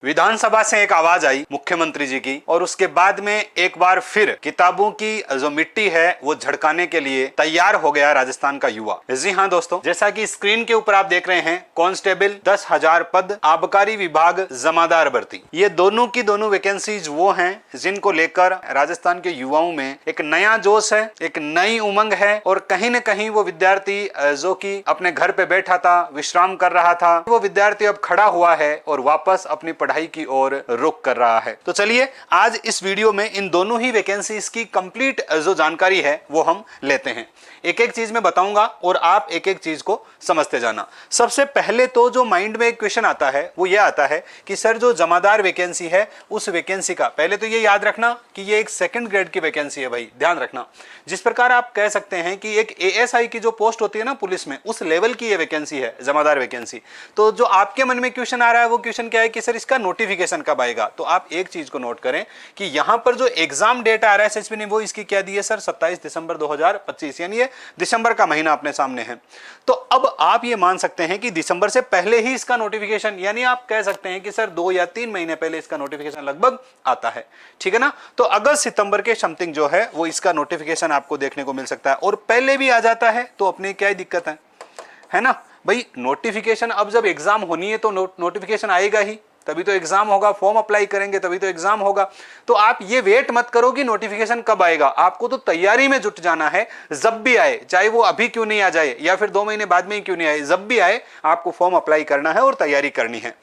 विधानसभा से एक आवाज आई मुख्यमंत्री जी की और उसके बाद में एक बार फिर किताबों की जो मिट्टी है वो झड़काने के लिए तैयार हो गया राजस्थान का युवा। जी हाँ दोस्तों, जैसा कि स्क्रीन के ऊपर आप देख रहे हैं, कांस्टेबल 10,000 पद, आबकारी विभाग जमादार भर्ती, ये दोनों की दोनों वैकेंसीज वो हैं जिनको लेकर राजस्थान के युवाओं में एक नया जोश है, एक नई उमंग है और कहीं न कहीं वो विद्यार्थी जो कि अपने घर पे बैठा था, विश्राम कर रहा था, वो विद्यार्थी अब खड़ा हुआ है और वापस अपनी पढ़ाई की ओर रुख कर रहा है। तो चलिए आज इस वीडियो में इन दोनों ही वैकेंसीज की कंप्लीट जो जानकारी है वो हम लेते हैं। एक एक चीज मैं बताऊंगा और आप एक एक चीज को समझते जाना। सबसे पहले तो जो माइंड में एक क्वेश्चन आता है वो ये आता है कि सर जो जमादार वैकेंसी है उस वैकेंसी का, पहले तो ये याद रखना कि ये एक सेकंड ग्रेड की वैकेंसी है भाई, ध्यान रखना। जिस प्रकार आप कह सकते हैं कि एक एएसआई की जो पोस्ट होती है ना पुलिस में, उस लेवल की ये वैकेंसी है, जमादार वैकेंसी। तो जो आपके मन में क्वेश्चन आ रहा है वो क्वेश्चन क्या है कि सर इसका नोटिफिकेशन कब आएगा। तो आप एक चीज को नोट करें कि यहां पर जो एग्जाम डेट आ रहा है एसएसबी ने वो इसकी क्या दी है सर, 27 दिसंबर 2025, यानी ये दिसंबर का महीना अपने सामने है। तो अब आप ये मान सकते हैं कि दिसंबर से पहले ही इसका नोटिफिकेशन, यानी आप कह सकते हैं कि सर 2 या 3 महीने पहले इसका नोटिफिकेशन लगभग आता है, ठीक है ना। तो अगस्त सितंबर के समथिंग जो है वो इसका नोटिफिकेशन आपको देखने को मिल सकता है और पहले भी आ जाता है तो अपनी क्या दिक्कत है ना भाई। नोटिफिकेशन अब जब एग्जाम होनी है तो नोटिफिकेशन आएगा ही, तभी तो एग्जाम होगा, फॉर्म अप्लाई करेंगे तभी तो एग्जाम होगा। तो आप ये वेट मत करो कि नोटिफिकेशन कब आएगा, आपको तो तैयारी में जुट जाना है। जब भी आए, चाहे वो अभी क्यों नहीं आ जाए या फिर 2 महीने बाद में ही क्यों नहीं आए, जब भी आए आपको फॉर्म अप्लाई करना है और तैयारी करनी है।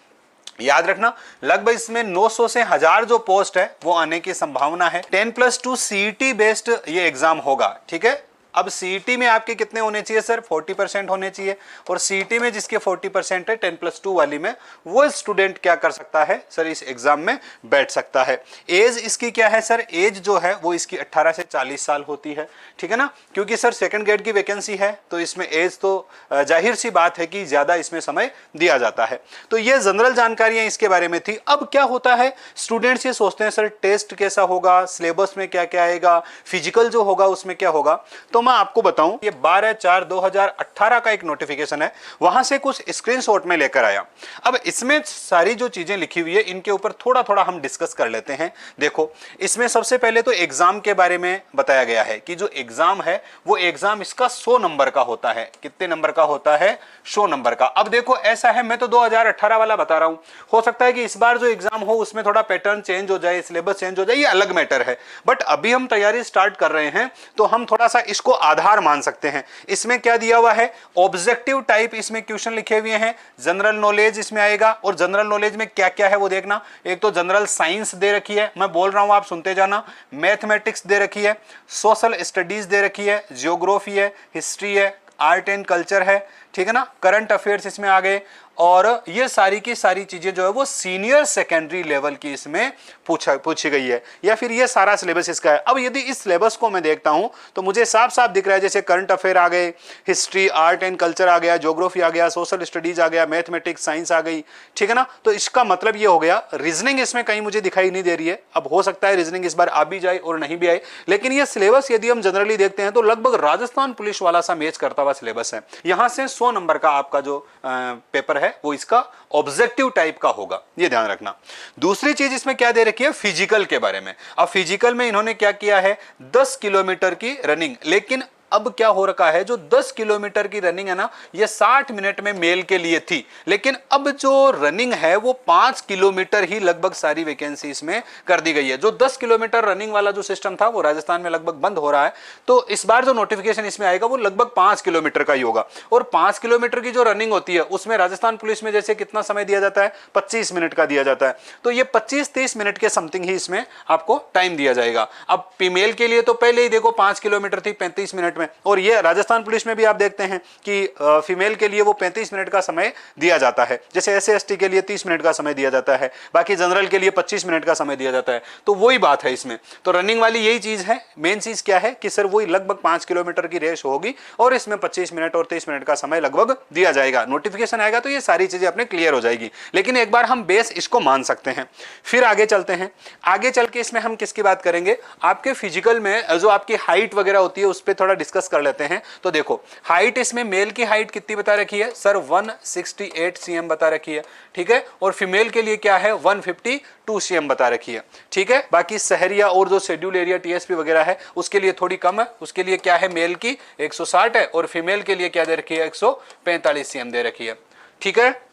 याद रखना लगभग इसमें 900 से 1000 जो पोस्ट है वो आने की संभावना है। 10+2 सीईटी बेस्ड ये एग्जाम होगा, ठीक है। अब सीईटी में आपके कितने होने चाहिए सर, 40% होने चाहिए, और सीईटी में जिसके 40% है 10+2 वाली में, वो स्टूडेंट क्या कर सकता है सर, इस एग्जाम में बैठ सकता है। एज इसकी क्या है सर, एज जो है वो इसकी 18 से 40 साल होती है, ठीक है ना। क्योंकि सर सेकंड ग्रेड की वैकेंसी है तो इसमें एज तो जाहिर सी बात है कि ज्यादा इसमें समय दिया जाता है। तो ये जनरल जानकारियां इसके बारे में थी। अब क्या होता है, स्टूडेंट्स ये सोचते हैं सर टेस्ट कैसा होगा, सिलेबस में क्या क्या आएगा, फिजिकल जो होगा उसमें क्या होगा। तो मैं आपको बताऊं, ये 12/4/2018 का एक नोटिफिकेशन है, वहां से कुछ स्क्रीनशॉट में लेकर आया। अब इसमें सारी जो चीजें लिखी हुई है इनके ऊपर थोड़ा थोड़ा हम डिस्कस कर लेते हैं। देखो इसमें सबसे पहले तो एग्जाम के बारे में बताया गया है कि जो एग्जाम है वो एग्जाम इसका 100 नंबर का होता है। कितने नंबर का होता है, 100 नंबर का। अब देखो ऐसा है, मैं तो 2018 वाला बता रहा हूं, हो सकता है कि इस बार जो एग्जाम हो उसमें थोड़ा पैटर्न चेंज हो जाए, सिलेबस चेंज हो जाए, ये अलग मैटर है। बट अभी हम तैयारी स्टार्ट कर रहे हैं तो हम थोड़ा सा इसको आधार मान सकते हैं। इसमें क्या दिया हुआ है, ऑब्जेक्टिव टाइप इसमें क्वेश्चन लिखे हुए हैं, जनरल नॉलेज इसमें आएगा। और जनरल नॉलेज में क्या क्या है वो देखना, एक तो जनरल साइंस दे रखी है, मैं बोल रहा हूं आप सुनते जाना, मैथमेटिक्स दे रखी है, सोशल स्टडीज दे रखी है, जियोग्राफी है, हिस्ट्री है, आर्ट एंड कल्चर है, ठीक है ना, करंट अफेयर्स इसमें आ गए। और ये सारी की सारी चीजें जो है वो सीनियर सेकेंडरी लेवल की इसमें पूछी गई है, या फिर ये सारा सिलेबस इसका है। अब यदि इस सिलेबस को मैं देखता हूं तो मुझे साफ साफ दिख रहा है, जैसे करंट अफेयर आ गए, हिस्ट्री, आर्ट एंड कल्चर आ गया, ज्योग्राफी आ गया, सोशल स्टडीज आ गया, मैथमेटिक्स, साइंस आ गई, ठीक है ना। तो इसका मतलब ये हो गया, रीजनिंग इसमें कहीं मुझे दिखाई नहीं दे रही है। अब हो सकता है रीजनिंग इस बार आ भी जाए और नहीं भी आए, लेकिन ये सिलेबस यदि हम जनरली देखते हैं तो लगभग राजस्थान पुलिस वाला सा मैच करता हुआ सिलेबस है। यहां से 100 नंबर का आपका जो पेपर है वो इसका ऑब्जेक्टिव टाइप का होगा, ये ध्यान रखना। दूसरी चीज इसमें क्या दे रखी है, फिजिकल के बारे में। अब फिजिकल में इन्होंने क्या किया है, 10 किलोमीटर की रनिंग। लेकिन अब क्या हो रखा है, जो 10 किलोमीटर की रनिंग है ना, ये 60 मिनट में मेल के लिए थी, लेकिन अब जो रनिंग है वो 5 किलोमीटर ही लगभग सारी वैकेंसी इसमें कर दी गई है। जो 10 किलोमीटर रनिंग वाला जो सिस्टम था वो राजस्थान में लगभग बंद हो रहा है। तो इस बार जो नोटिफिकेशन इसमें आएगा वो लगभग 5 किलोमीटर का ही होगा। और 5 किलोमीटर की जो रनिंग होती है उसमें राजस्थान पुलिस में जैसे कितना समय दिया जाता है, 25 मिनट का दिया जाता है। तो ये 25-30 मिनट के समथिंग ही इसमें आपको टाइम दिया जाएगा। अब फीमेल के लिए तो पहले ही देखो 5 किलोमीटर थी 35 मिनट में, और ये राजस्थान पुलिस में भी आप देखते हैं कि फीमेल के लिए वो 35 मिनट का समय दिया जाता है। जैसे SC/ST के लिए 30 मिनट का समय दिया जाता है, बाकी जनरल के लिए 25 मिनट का समय दिया जाता है। तो वही बात है इसमें, तो रनिंग वाली यही चीज है। मेन चीज क्या है कि सर वही लगभग 5 किलोमीटर की रेस होगी और इसमें 25 मिनट और 30 मिनट का समय लगभग दिया जाएगा। नोटिफिकेशन आएगा तो ये सारी चीजें अपने क्लियर हो जाएगी, लेकिन एक बार हम बेस इसको मान सकते हैं। फिर आगे चलते हैं, आगे चल के इसमें हम किसकी बात करेंगे, आपके फिजिकल में जो आपकी हाइट वगैरह होती है उस पर थोड़ा डिस्कस कर लेते हैं। तो देखो हाइट, इसमें मेल की हाइट कितनी बता रखी है सर, 168 cm बता रखी है, ठीक है। और फीमेल के लिए क्या है, 152 cm बता रखी है, ठीक है। बाकी शहरिया और जो शेड्यूल एरिया टीएसपी वगैरह है उसके लिए थोड़ी कम है, उसके लिए क्या है, मेल की 160 है और फीमेल के लिए क्या दे रखी है, 145 cm दे रखी है, ठीक है।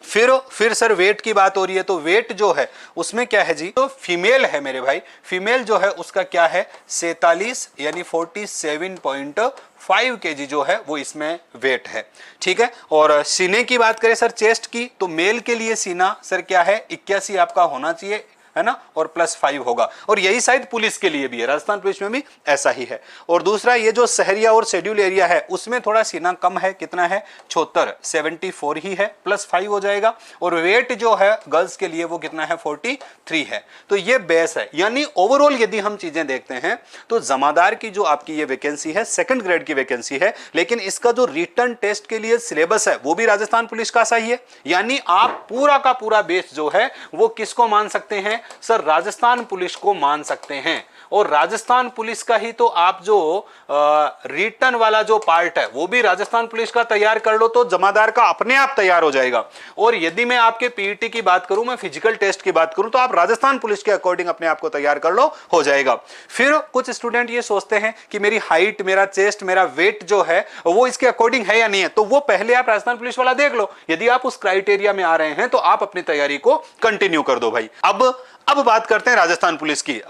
फिर सर वेट की बात हो रही है, तो वेट जो है उसमें क्या है जी, तो फीमेल है मेरे भाई, फीमेल जो है उसका क्या है 47 यानी 47.5 kg जो है वो इसमें वेट है, ठीक है। और सीने की बात करें सर, चेस्ट की, तो मेल के लिए सीना सर क्या है 81 आपका होना चाहिए, है ना, और +5 होगा। और यही शायद पुलिस के लिए भी है, राजस्थान पुलिस में भी ऐसा ही है। और दूसरा ये जो शहरिया और शेड्यूल एरिया है उसमें थोड़ा सीना कम है, कितना है 74 ही है, +5 हो जाएगा। और वेट जो है गर्ल्स के लिए वो कितना है 43 है। तो ये बेस है, यानी ओवरऑल यदि हम चीजें देखते हैं तो जमादार की जो आपकी ये वैकेंसी है 2nd ग्रेड की वैकेंसी है, लेकिन इसका जो रिटर्न टेस्ट के लिए सिलेबस है वो भी राजस्थान पुलिस का सही है। यानी आप पूरा का पूरा बेस जो है वो किसको मान सकते हैं सर, राजस्थान पुलिस को मान सकते हैं। और राजस्थान पुलिस का ही तो आप जो रिटर्न वाला जो पार्ट है वो भी राजस्थान पुलिस का तैयार कर लो तो जमादार का अपने आप तैयार हो जाएगा। और यदि मैं आपके पीईटी की बात करूं, मैं फिजिकल टेस्ट की बात करूं, तो आप राजस्थान पुलिस के अकॉर्डिंग अपने आप को तैयार कर लो, हो जाएगा। फिर कुछ स्टूडेंट ये सोचते हैं कि मेरी हाइट, मेरा चेस्ट, मेरा वेट जो है वो इसके अकॉर्डिंग है या नहीं है, तो वो पहले आप राजस्थान पुलिस वाला देख लो। यदि आप उस क्राइटेरिया में आ रहे हैं तो आप अपनी तैयारी को कंटिन्यू कर दो भाई। अब बात करते हैं राजस्थान पुलिस की।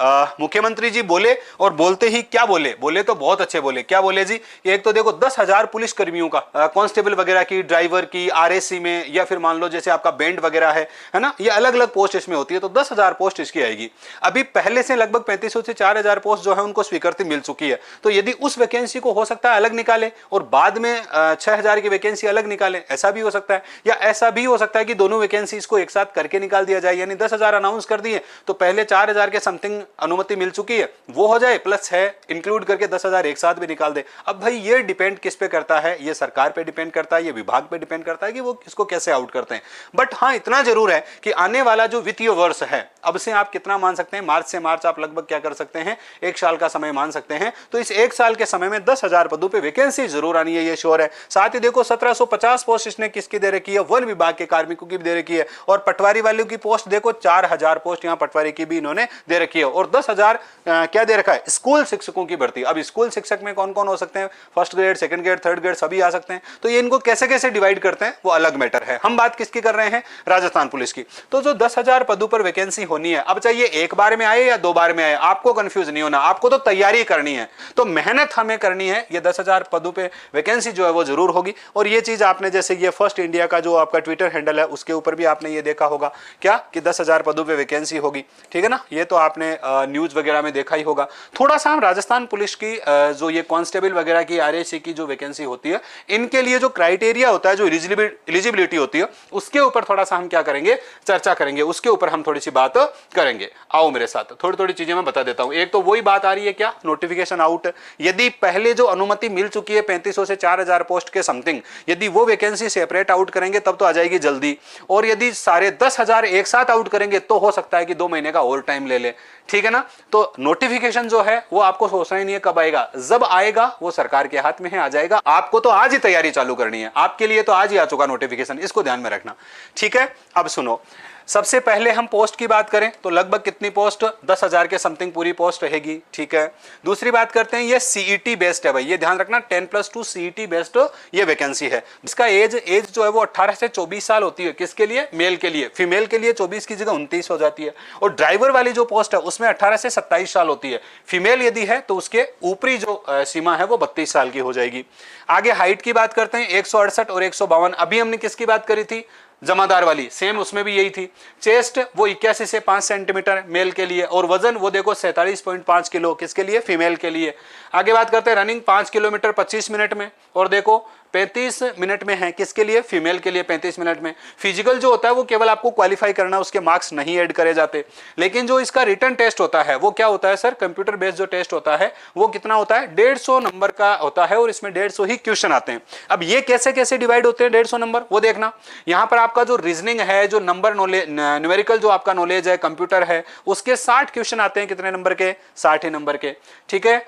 मुख्यमंत्री जी बोले, और बोलते ही क्या बोले तो बहुत अच्छे बोले। क्या बोले जी, एक तो देखो 10,000 पुलिस कर्मियों का, कांस्टेबल वगैरह की, ड्राइवर की, आरएससी में, या फिर मान लो जैसे आपका बैंड वगैरह है ना, ये अलग अलग पोस्ट इसमें होती है, तो 10,000 पोस्ट इसकी आएगी। अभी पहले से लगभग 3500 से 4,000 पोस्ट जो है उनको स्वीकृति मिल चुकी है। तो यदि उस वैकेंसी को हो सकता है अलग निकाले और बाद में 6,000 की वैकेंसी अलग निकाले, ऐसा भी हो सकता है। या ऐसा भी हो सकता है कि दोनों वैकेंसी को एक साथ करके निकाल दिया जाए, यानी 10,000 अनाउंस कर दिए तो पहले 4,000 के समथिंग अनुमति मिल चुकी है वो हो जाए, प्लस 6 इंक्लूड करके 10,000 एक साथ भी निकाल दे। अब भाई ये डिपेंड किस पे करता है, ये सरकार पे डिपेंड करता है, ये विभाग पे डिपेंड करता है कि वो इसको कैसे आउट करते हैं। बट हाँ इतना जरूर है कि आने वाला जो वित्तीय वर्ष है, अब से आप कितना मान सकते हैं, मार्च से मार्च आप लगभग क्या कर सकते हैं, 1 साल का समय मान सकते हैं। तो इस 1 साल के समय में 10,000 पदों पे वैकेंसी जरूर आनी है, ये श्योर है। साथ ही देखो 1750 पोस्ट इसने किसकी दे रखी है, वन विभाग के कार्मिकों की भी दे रखी है। और पटवारी वालों की पोस्ट देखो 4,000 पोस्ट यहाँ पटवारी की भी इन्होंने दे रखी है। और 10,000 क्या दे रखा है, स्कूल शिक्षकों की भर्ती। अब स्कूल शिक्षक में कौन कौन हो सकते हैं, 1st grade, 2nd grade, 3rd grade सभी आ सकते हैं। तो ये इनको कैसे कैसे डिवाइड करते हैं वो अलग मैटर है। हम बात किसकी कर रहे हैं, राजस्थान पुलिस की। तो जो 10,000 पदों पर वैकेंसी होनी है, अब चाहिए एक बार में आए या 2 बार में आए, आपको कंफ्यूज नहीं होना, आपको तो तैयारी करनी है, तो मेहनत हमें करनी है। ये 10,000 पदों पे वैकेंसी जो है वो जरूर होगी। और ये चीज आपने जैसे ये फर्स्ट इंडिया का जो आपका ट्विटर हैंडल है उसके ऊपर भी आपने ये देखा होगा क्या, कि 10,000 पदों पे वैकेंसी होगी, ठीक है ना। ये तो आपने न्यूज वगैरह में देखा ही होगा। थोड़ा सा हम राजस्थान पुलिस की जो ये कांस्टेबल वगैरह की, आरएसी की जो वैकेंसी होती है, इनके लिए जो क्राइटेरिया होता है, जो एलिजिबिलिटी होती है, उसके ऊपर थोड़ा सा हम क्या करेंगे, चर्चा करेंगे, उसके ऊपर हम थोड़ी सी बात करेंगे। आओ मेरे साथ, थोड़ी थोड़ी चीजें मैं बता देता हूं। एक तो वही बात आ रही है क्या, नोटिफिकेशन आउट। यदि पहले जो अनुमति मिल चुकी है 3500 से 4,000 पोस्ट के समथिंग, यदि वो वैकेंसी सेपरेट आउट करेंगे तब तो आ जाएगी जल्दी। और यदि सारे 10,000 एक साथ आउट करेंगे तो हो सकता है कि 2 महीने का और टाइम ले ले, ठीक है ना। तो नोटिफिकेशन जो है वो आपको सोचना ही नहीं है कब आएगा, जब आएगा वो सरकार के हाथ में है, आ जाएगा। आपको तो आज ही तैयारी चालू करनी है, आपके लिए तो आज ही आ चुका नोटिफिकेशन, इसको ध्यान में रखना, ठीक है। अब सुनो, सबसे पहले हम पोस्ट की बात करें तो लगभग कितनी पोस्ट, 10,000 के समथिंग पूरी पोस्ट रहेगी, ठीक है। दूसरी बात करते हैं, ये सीईटी बेस्ड है भाई, ये ध्यान रखना, 10+2 सीईटी बेस्ड ये वैकेंसी है। इसका एज जो है वो 18 से 24 साल होती है। किसके लिए, मेल के लिए। फीमेल के लिए 24 की जगह 29 हो जाती है। और ड्राइवर वाली जो पोस्ट है उसमें 18 से 27 साल होती है। फीमेल यदि है तो उसके ऊपरी जो सीमा है वो 32 साल की हो जाएगी। आगे हाइट की बात करते हैं, 168 और 152। अभी हमने किसकी बात करी थी, जमादार वाली, सेम उसमें भी यही थी। चेस्ट वो 81 से 5 सेंटीमीटर मेल के लिए, और वजन वो देखो 47.5 किलो, किसके लिए, फीमेल के लिए। आगे बात करते हैं रनिंग 5 किलोमीटर 25 मिनट में, और देखो 35 मिनट में है, किसके लिए, फीमेल के लिए 35 मिनट में। फिजिकल जो होता है वो केवल आपको क्वालिफाई करना, उसके मार्क्स नहीं ऐड करे जाते। लेकिन जो इसका रिटर्न टेस्ट होता है वो क्या होता है सर, कंप्यूटर बेस्ड जो टेस्ट होता है वो कितना होता है, 150 नंबर का होता है, और इसमें 150 ही क्वेश्चन आते हैं। अब ये कैसे कैसे डिवाइड होते हैं 150 नंबर, वो देखना। यहां पर आपका जो रीजनिंग है, जो नंबर नॉलेज, न्यूमेरिकल जो आपका नॉलेज है, कंप्यूटर है, उसके 60 क्वेश्चन आते हैं। कितने नंबर के, 60 ही नंबर के, ठीक है।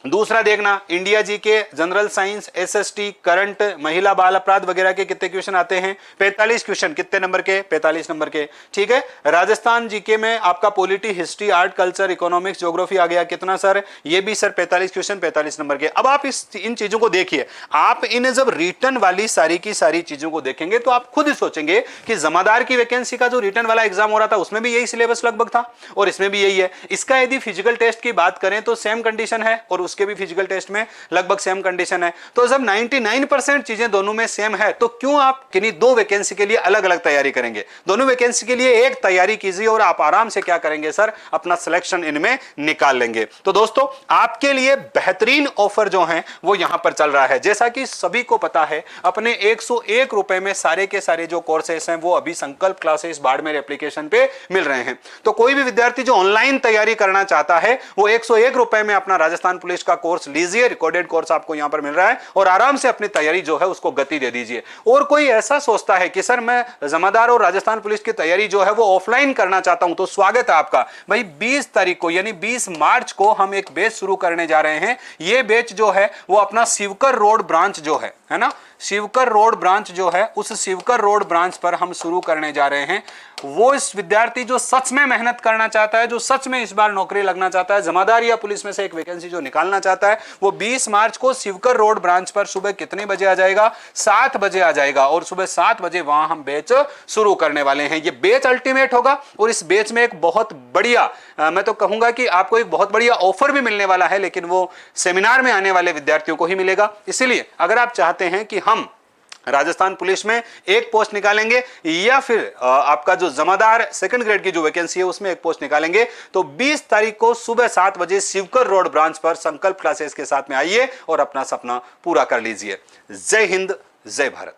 दूसरा देखना, इंडिया जी के, जनरल साइंस, एसएसटी, करंट, महिला बाल अपराध वगैरह के कितने क्वेश्चन आते हैं? 45 क्वेश्चन। कितने नंबर के? 45 नंबर के। ठीक है। राजस्थान जीके में आपका polity, history, art, culture, economics, geography आ गया। कितना सर? ये भी सर 45 क्वेश्चन, 45 नंबर के। अब आप इन चीजों को देखिए, आप इन जब रिटर्न वाली सारी की सारी चीजों को देखेंगे तो आप खुद ही सोचेंगे कि जमादार की वैकेंसी का जो रिटर्न वाला एग्जाम हो रहा था उसमें भी यही सिलेबस लगभग था और इसमें भी यही है। इसका यदि फिजिकल टेस्ट की बात करें तो सेम कंडीशन है और उसके भी फिजिकल टेस्ट में लगभग सेम कंडीशन है। तो जब 99% चीजें दोनों में सेम है तो क्यों आप किन्हीं दो वैकेंसी के लिए अलग अलग तैयारी करेंगे? दोनों वैकेंसी के लिए एक तैयारी कीजिए और आप आराम से क्या करेंगे सर? अपना सिलेक्शन इनमें निकाल लेंगे। तो दोस्तों, आपके लिए बेहतरीन ऑफर जो है वो यहां पर चल रहा है। जैसा कि सभी को पता है, अपने 101 रुपए में सारे के सारे जो कोर्सेस हैं वो अभी संकल्प क्लासेस बाड़मेर एप्लीकेशन पे मिल रहे हैं। तो कोई भी विद्यार्थी जो ऑनलाइन तैयारी करना चाहता है वो 101 रुपए में अपना राजस्थान पुलिस का कोर्स लीजिए। रिकॉर्डेड कोर्स आपको यहां पर मिल रहा है और आराम से अपनी तैयारी जो है उसको गति दे दीजिए। और कोई ऐसा सोचता है कि सर मैं जमादार और राजस्थान पुलिस की तैयारी जो है वो ऑफलाइन करना चाहता हूं, तो स्वागत है आपका। भाई 20 तारीख को यानी 20 मार्च को हम एक बैच शुरू करने जा रहे हैं। ये बैच जो है वो अपना शिवकर रोड ब्रांच जो है ना, शिवकर रोड ब्रांच जो है, उस शिवकर रोड ब्रांच पर हम शुरू करने जा रहे हैं। वो इस विद्यार्थी जो सच में मेहनत करना चाहता है, जो सच में इस बार नौकरी लगना चाहता है, जमादार या पुलिस में से एक वैकेंसी जो निकालना चाहता है, वो 20 मार्च को शिवकर रोड ब्रांच पर सुबह कितने बजे आ जाएगा? 7 बजे आ जाएगा और सुबह 7 बजे वहां हम बैच शुरू करने वाले हैं। ये बैच अल्टीमेट होगा और इस बैच में एक बहुत बढ़िया, मैं तो कहूंगा कि आपको एक बहुत बढ़िया ऑफर भी मिलने वाला है, लेकिन वो सेमिनार में आने वाले विद्यार्थियों को ही मिलेगा। इसीलिए अगर आप चाहते हैं कि हम राजस्थान पुलिस में एक पोस्ट निकालेंगे या फिर आपका जो जमादार सेकंड ग्रेड की जो वैकेंसी है उसमें एक पोस्ट निकालेंगे, तो 20 तारीख को सुबह 7 बजे शिवकर रोड ब्रांच पर संकल्प क्लासेस के साथ में आइए और अपना सपना पूरा कर लीजिए। जय हिंद, जय भारत।